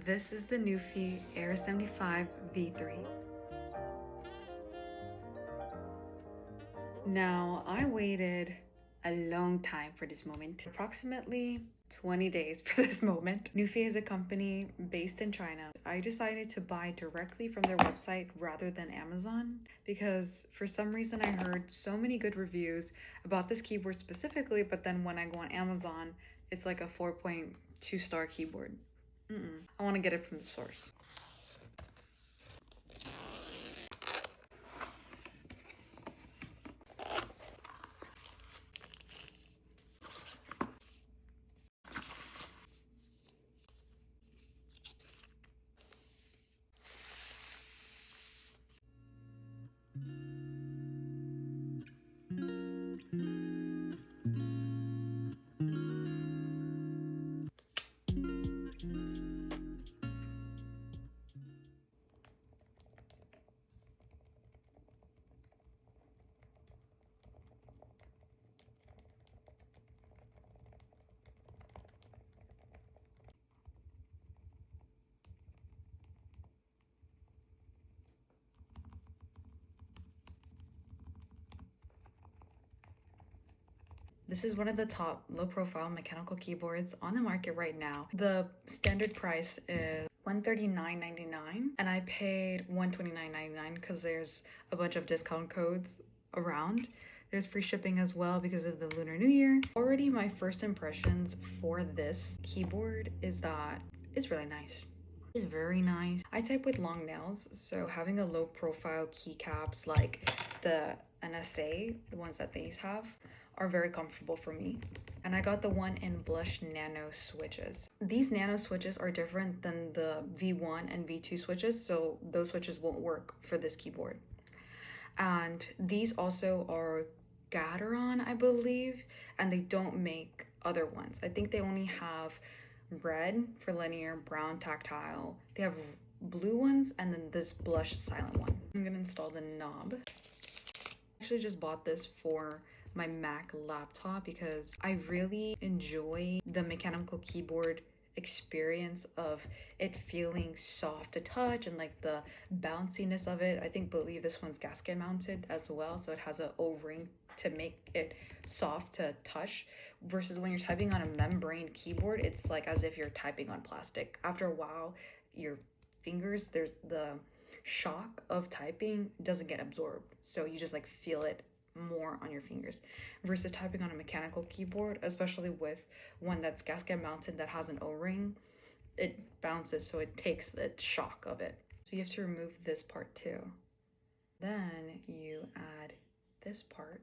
This is the Nuphy Air 75 V3. Now, I waited a long time for this moment, approximately 20 days for this moment. Nuphy is a company based in China. I decided to buy directly from their website rather than Amazon because for some reason I heard so many good reviews about this keyboard specifically, but then when I go on Amazon, it's like a 4.2 star keyboard. I want to get it from the source. This is one of the top low-profile mechanical keyboards on the market right now. The standard price is $139.99 and I paid $129.99 because there's a bunch of discount codes around. There's free shipping as well because of the Lunar New Year. Already my first impressions for this keyboard is that it's really nice. It's very nice. I type with long nails, so having a low profile keycaps like the NSA, the ones that these have, are very comfortable for me. And I got the one in blush nano switches. These nano switches are different than the V1 and V2 switches, so those switches won't work for this keyboard. And these also are Gateron, I believe, and they don't make other ones. I think they only have red for linear, brown tactile. They have blue ones, and then this blush silent one. I'm gonna install the knob. I actually just bought this for my Mac laptop because I really enjoy the mechanical keyboard experience of it feeling soft to touch and like the bounciness of it. I believe this one's gasket mounted as well, so it has an O-ring to make it soft to touch, versus when you're typing on a membrane keyboard, it's like as if you're typing on plastic. After a while, your fingers, there's the shock of typing doesn't get absorbed, so you just like feel it more on your fingers, versus typing on a mechanical keyboard, especially with one that's gasket mounted that has an O-ring, it bounces, so it takes the shock of it. So you have to remove this part too. Then you add this part.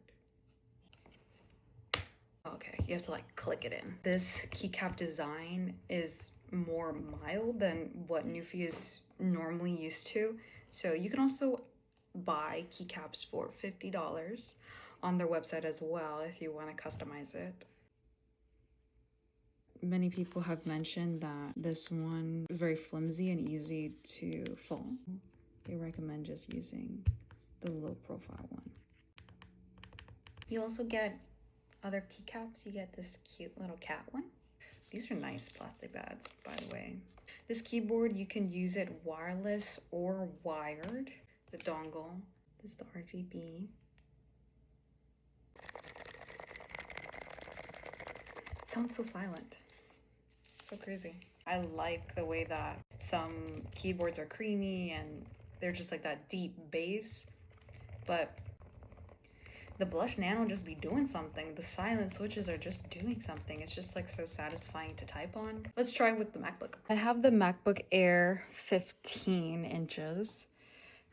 Okay, you have to like click it in. This keycap design is more mild than what Nuphy is normally used to, so you can also buy keycaps for $50 on their website as well if you want to customize it. Many people have mentioned that this one is very flimsy and easy to fall. They recommend just using the low profile one. You also get other keycaps. You get this cute little cat one. These are nice plastic pads, by the way. This keyboard, you can use it wireless or wired. The dongle, this is the RGB. It sounds so silent. So crazy. I like the way that some keyboards are creamy and they're just like that deep bass, but the blush nano just be doing something. The silent switches are just doing something. It's just like so satisfying to type on. Let's try with the MacBook. I have the MacBook Air 15 inches.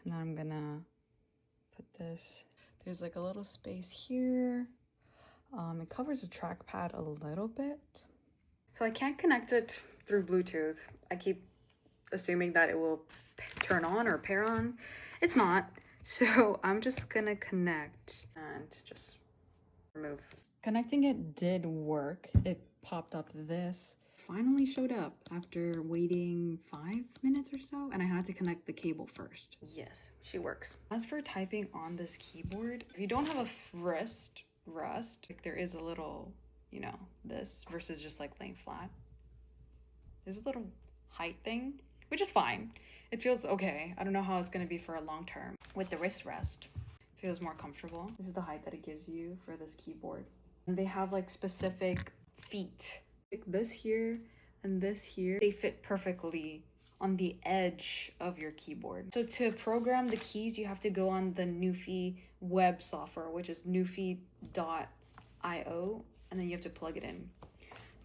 And then I'm gonna put this, there's like a little space here. It covers the trackpad a little bit. So I can't connect it through Bluetooth. I keep assuming that it will turn on or pair on. It's not. So I'm just gonna connect and just remove. Connecting it did work. It popped up this. Finally showed up after waiting 5 minutes or so, and I had to connect the cable first. Yes, she works. As for typing on this keyboard, if you don't have a wrist rest, like there is a little, you know, this versus just like laying flat, there's a little height thing, which is fine. It feels okay. I don't know how it's gonna be for a long term. With the wrist rest, it feels more comfortable. This is the height that it gives you for this keyboard. And they have like specific feet. Like this here and this here, they fit perfectly on the edge of your keyboard. So to program the keys, you have to go on the Nuphy web software, which is nuphy.io, and then you have to plug it in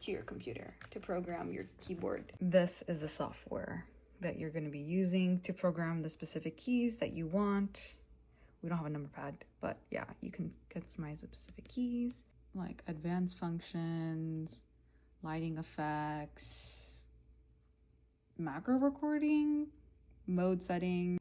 to your computer to program your keyboard. This is the software that you're going to be using to program the specific keys that you want. We don't have a number pad, but yeah, you can customize the specific keys, like advanced functions, lighting effects, macro recording, mode setting.